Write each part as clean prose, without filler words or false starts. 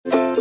Everybody,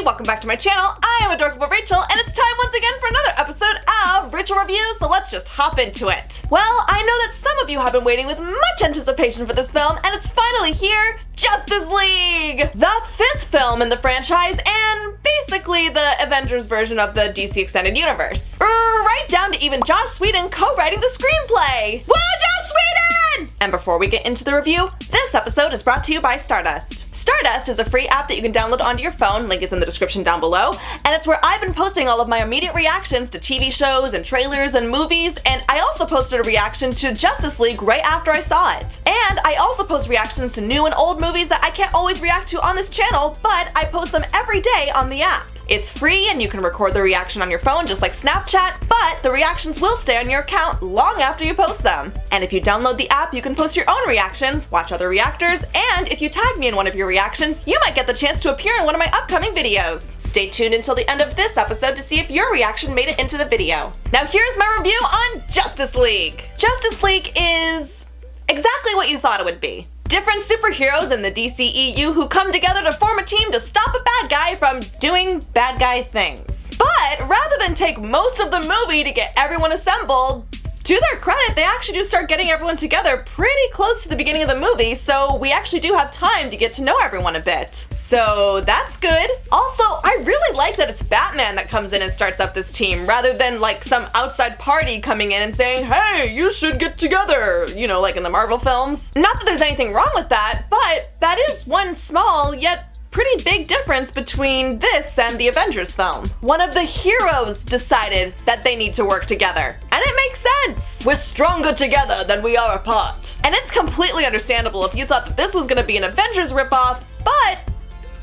welcome back to my channel. I am Adorkable Rachel, and it's time once again for another episode of Rachel Reviews, so let's just hop into it. Well, I know that some of you have been waiting with much anticipation for this film, and it's finally here, Justice League! The 5th film in the franchise, and basically the Avengers version of the DC Extended Universe. Right down to even Joss Whedon co-writing the screenplay! Woo, Joss Whedon! And before we get into the review, this episode is brought to you by Stardust. Stardust is a free app that you can download onto your phone, link is in the description down below, and it's where I've been posting all of my immediate reactions to TV shows and trailers and movies, and I also posted a reaction to Justice League right after I saw it. And I also post reactions to new and old movies that I can't always react to on this channel, but I post them every day on the app. It's free and you can record the reaction on your phone just like Snapchat, but the reactions will stay on your account long after you post them. And if you download the app, you can post your own reactions, watch other reactors, and if you tag me in one of your reactions, you might get the chance to appear in one of my upcoming videos. Stay tuned until the end of this episode to see if your reaction made it into the video. Now here's my review on Justice League. Justice League is exactly what you thought it would be. Different superheroes in the DCEU who come together to form a team to stop a bad guy from doing bad guy things. But rather than take most of the movie to get everyone assembled, to their credit, they actually do start getting everyone together pretty close to the beginning of the movie, so we actually do have time to get to know everyone a bit. So that's good. Also, I really like that it's Batman that comes in and starts up this team, rather than like some outside party coming in and saying, hey, you should get together, you know, like in the Marvel films. Not that there's anything wrong with that, but that is one small yet pretty big difference between this and the Avengers film. One of the heroes decided that they need to work together. And it makes sense! We're stronger together than we are apart. And it's completely understandable if you thought that this was gonna be an Avengers ripoff, but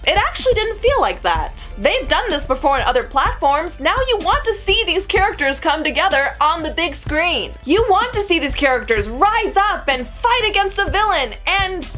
it actually didn't feel like that. They've done this before on other platforms. Now you want to see these characters come together on the big screen. You want to see these characters rise up and fight against a villain, and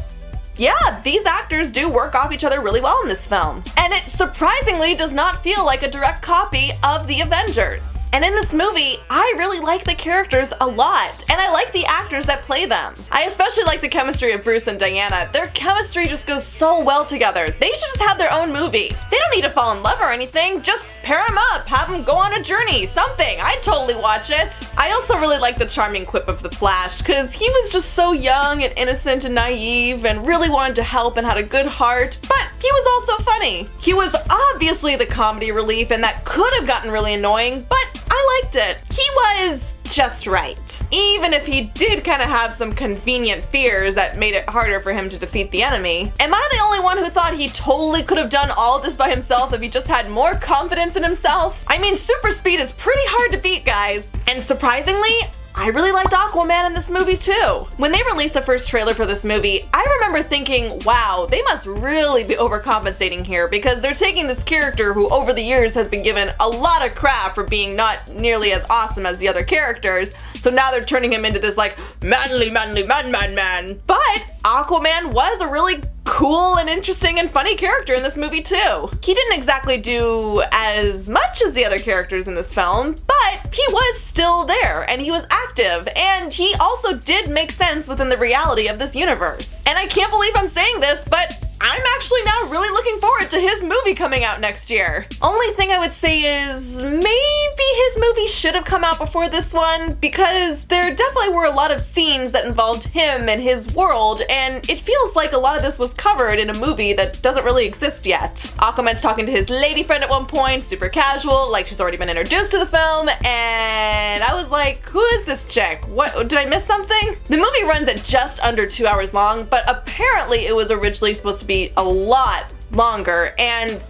yeah, these actors do work off each other really well in this film. And it surprisingly does not feel like a direct copy of the Avengers. And in this movie, I really like the characters a lot, and I like the actors that play them. I especially like the chemistry of Bruce and Diana. Their chemistry just goes so well together. They should just have their own movie. They don't need to fall in love or anything, just pair them up, have them go on a journey, something. I'd totally watch it. I also really like the charming quip of the Flash, because he was just so young and innocent and naive and really wanted to help and had a good heart, but he was also funny. He was obviously the comedy relief, and that could have gotten really annoying, but I liked it. He was just right. Even if he did kind of have some convenient fears that made it harder for him to defeat the enemy. Am I the only one who thought he totally could have done all of this by himself if he just had more confidence in himself? I mean, super speed is pretty hard to beat, guys. And surprisingly, I really liked Aquaman in this movie too. When they released the first trailer for this movie, I remember thinking, wow, they must really be overcompensating here, because they're taking this character who over the years has been given a lot of crap for being not nearly as awesome as the other characters, so now they're turning him into this like manly man. But Aquaman was a really cool and interesting and funny character in this movie too. He didn't exactly do as much as the other characters in this film, but he was still there and he was active, and he also did make sense within the reality of this universe. And I can't believe I'm saying this, but I'm actually now really looking forward to his movie coming out next year. Only thing I would say is maybe his movie should have come out before this one, because there definitely were a lot of scenes that involved him and his world, and it feels like a lot of this was covered in a movie that doesn't really exist yet. Aquaman's talking to his lady friend at one point, super casual, like she's already been introduced to the film, and I was like, who is this chick? What, did I miss something? The movie runs at just under 2 hours long, but apparently it was originally supposed to be a lot longer, and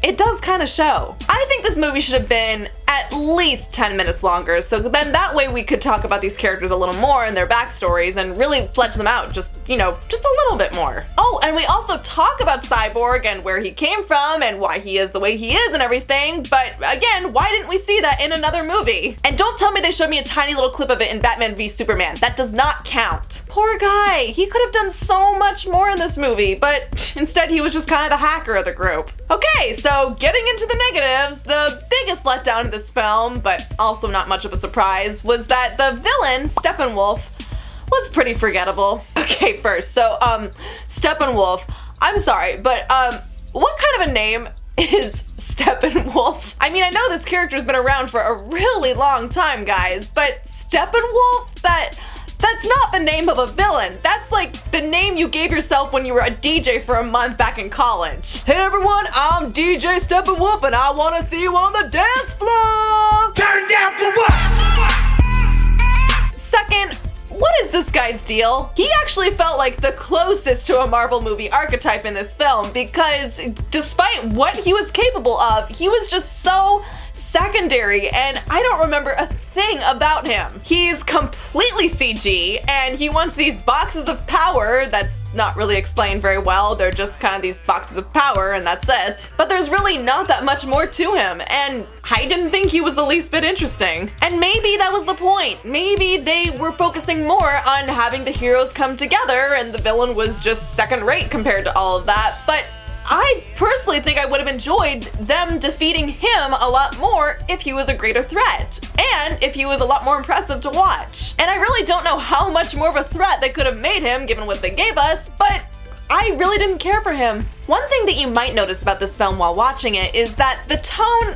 it does kind of show. I think this movie should have been at least 10 minutes longer, so then that way we could talk about these characters a little more and their backstories and really flesh them out just, you know, just a little bit more. Oh, and we also talk about Cyborg and where he came from and why he is the way he is and everything, but again, why didn't we see that in another movie? And don't tell me they showed me a tiny little clip of it in Batman v Superman. That does not count. Poor guy, he could have done so much more in this movie, but instead he was just kind of the hacker of the group. Okay, so getting into the negatives, the biggest letdown of this film, but also not much of a surprise, was that the villain, Steppenwolf, was pretty forgettable. Okay, first, so, Steppenwolf. I'm sorry, but, what kind of a name is Steppenwolf? I mean, I know this character's been around for a really long time, guys, but Steppenwolf? That's not the name of a villain. That's like the name you gave yourself when you were a DJ for a month back in college. Hey everyone, I'm DJ Steppenwolf and I wanna see you on the dance floor! Turn down for what? Second, what is this guy's deal? He actually felt like the closest to a Marvel movie archetype in this film because despite what he was capable of, he was just so secondary and I don't remember a thing about him. He's completely CG and he wants these boxes of power that's not really explained very well. They're just kind of these boxes of power and that's it. But there's really not that much more to him and I didn't think he was the least bit interesting. And maybe that was the point. Maybe they were focusing more on having the heroes come together and the villain was just second rate compared to all of that. But I personally think I would have enjoyed them defeating him a lot more if he was a greater threat, and if he was a lot more impressive to watch. And I really don't know how much more of a threat they could have made him given what they gave us, but I really didn't care for him. One thing that you might notice about this film while watching it is that the tone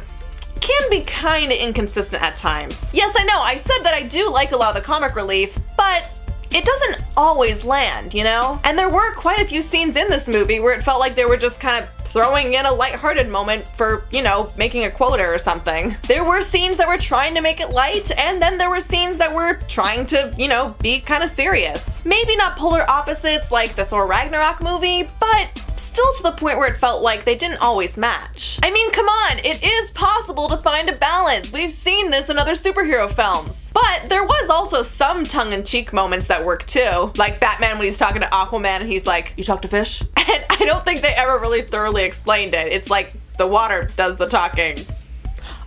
can be kinda inconsistent at times. Yes, I know, I said that I do like a lot of the comic relief, but it doesn't always land, you know? And there were quite a few scenes in this movie where it felt like they were just kind of throwing in a lighthearted moment for, you know, making a quota or something. There were scenes that were trying to make it light, and then there were scenes that were trying to, you know, be kind of serious. Maybe not polar opposites like the Thor Ragnarok movie, but still to the point where it felt like they didn't always match. I mean, come on, it is possible to find a balance. We've seen this in other superhero films. But there was also some tongue-in-cheek moments that worked too. Like Batman when he's talking to Aquaman and he's like, "You talk to fish?" And I don't think they ever really thoroughly explained it. It's like the water does the talking.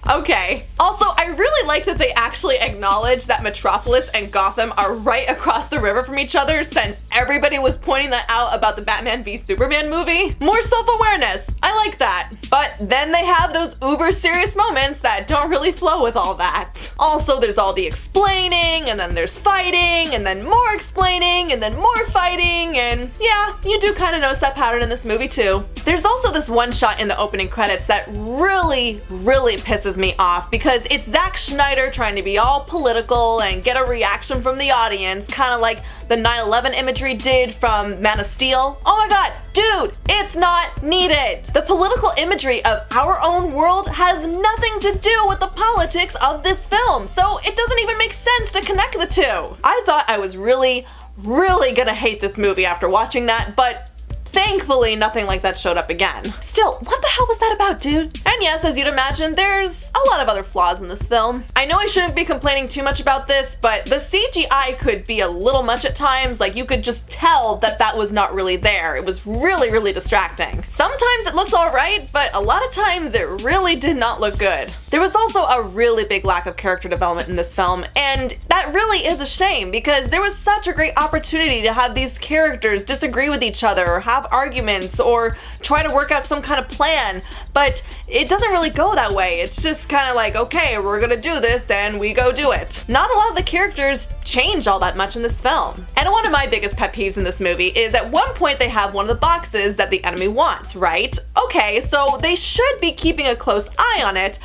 Okay. Also, I really like that they actually acknowledge that Metropolis and Gotham are right across the river from each other since everybody was pointing that out about the Batman v Superman movie. More self-awareness. I like that. But then they have those uber serious moments that don't really flow with all that. Also, there's all the explaining, and then there's fighting, and then more explaining, and then more fighting, and yeah, you do kind of notice that pattern in this movie too. There's also this one shot in the opening credits that really pisses me off because it's Zack Snyder trying to be all political and get a reaction from the audience, kind of like the 9/11 imagery did from Man of Steel. Oh my god, dude, it's not needed. The political imagery of our own world has nothing to do with the politics of this film, so it doesn't even make sense to connect the two. I thought I was really gonna hate this movie after watching that, but thankfully, nothing like that showed up again. Still, what the hell was that about, dude? And yes, as you'd imagine, there's a lot of other flaws in this film. I know I shouldn't be complaining too much about this, but the CGI could be a little much at times. Like, you could just tell that that was not really there. It was really distracting. Sometimes it looked alright, but a lot of times it really did not look good. There was also a really big lack of character development in this film, and that really is a shame because there was such a great opportunity to have these characters disagree with each other or have arguments or try to work out some kind of plan, but it doesn't really go that way. It's just kind of like, okay, we're gonna do this and we go do it. Not a lot of the characters change all that much in this film. And one of my biggest pet peeves in this movie is at one point they have one of the boxes that the enemy wants, right? Okay, so they should be keeping a close eye on it,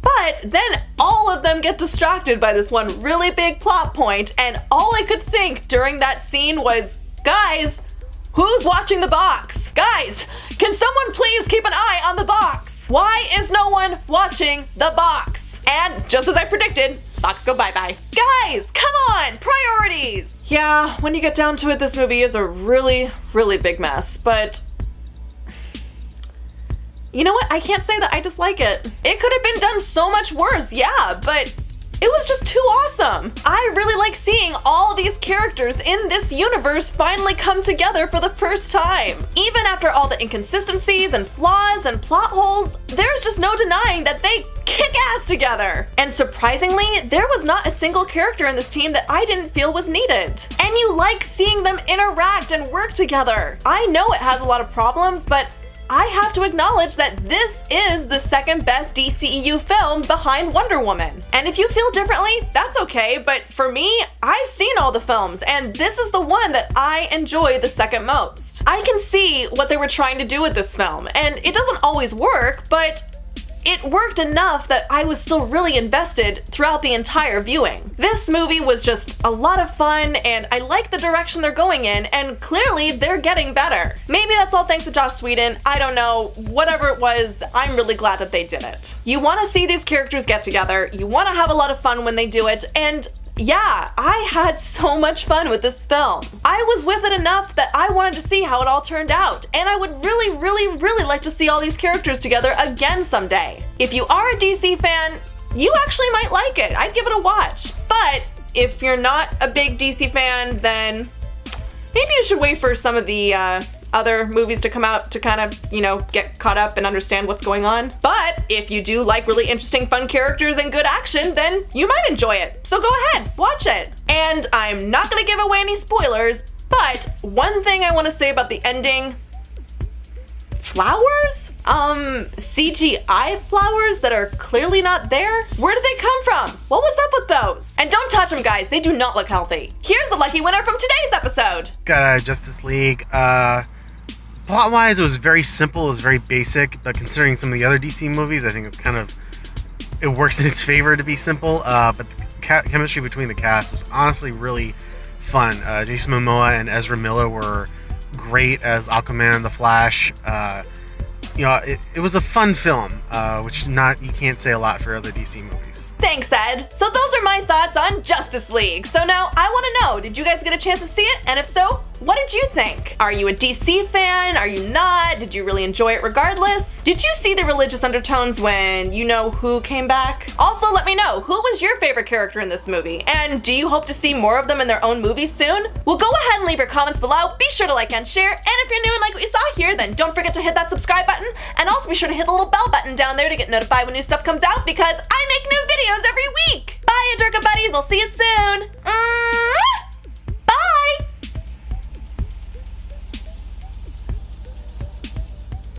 but then all of them get distracted by this one really big plot point, and all I could think during that scene was, guys, who's watching the box? Guys, can someone please keep an eye on the box? Why is no one watching the box? And just as I predicted, box go bye-bye. Guys, come on, priorities! Yeah, when you get down to it, this movie is a really big mess, but you know what? I can't say that I dislike it. It could have been done so much worse, yeah, but it was just too awesome. I really like seeing all these characters in this universe finally come together for the first time. Even after all the inconsistencies and flaws and plot holes, there's just no denying that they kick ass together. And surprisingly, there was not a single character in this team that I didn't feel was needed. And you like seeing them interact and work together. I know it has a lot of problems, but I have to acknowledge that this is the second best DCEU film behind Wonder Woman. And if you feel differently, that's okay, but for me, I've seen all the films, and this is the one that I enjoy the second most. I can see what they were trying to do with this film, and it doesn't always work, but it worked enough that I was still really invested throughout the entire viewing. This movie was just a lot of fun, and I like the direction they're going in, and clearly they're getting better. Maybe that's all thanks to Joss Whedon, I don't know, whatever it was, I'm really glad that they did it. You want to see these characters get together, you want to have a lot of fun when they do it, and yeah, I had so much fun with this film. I was with it enough that I wanted to see how it all turned out, and I would really like to see all these characters together again someday. If you are a DC fan, you actually might like it. I'd give it a watch. But if you're not a big DC fan, then maybe you should wait for some of the other movies to come out to kind of, you know, get caught up and understand what's going on. But if you do like really interesting, fun characters and good action, then you might enjoy it. So go ahead, watch it. And I'm not gonna give away any spoilers, but one thing I want to say about the ending, flowers? CGI flowers that are clearly not there? Where did they come from? What was up with those? And don't touch them, guys, they do not look healthy. Here's the lucky winner from today's episode. Got Justice League. Plot-wise, it was very simple, it was very basic, but considering some of the other DC movies, I think it's kind of, it works in its favor to be simple, but the chemistry between the cast was honestly really fun. Jason Momoa and Ezra Miller were great as Aquaman, The Flash. You know, it was a fun film, which you can't say a lot for other DC movies. Thanks, Ed. So those are my thoughts on Justice League. So now I want to know, did you guys get a chance to see it? And if so, what did you think? Are you a DC fan? Are you not? Did you really enjoy it regardless? Did you see the religious undertones when you know who came back? Also, let me know, who was your favorite character in this movie? And do you hope to see more of them in their own movies soon? Well, go ahead and leave your comments below. Be sure to like and share. And if you're new and like what you saw here, then don't forget to hit that subscribe button. And also be sure to hit the little bell button down there to get notified when new stuff comes out, because I make new videos every week. Bye, Adorka buddies. I'll see you soon.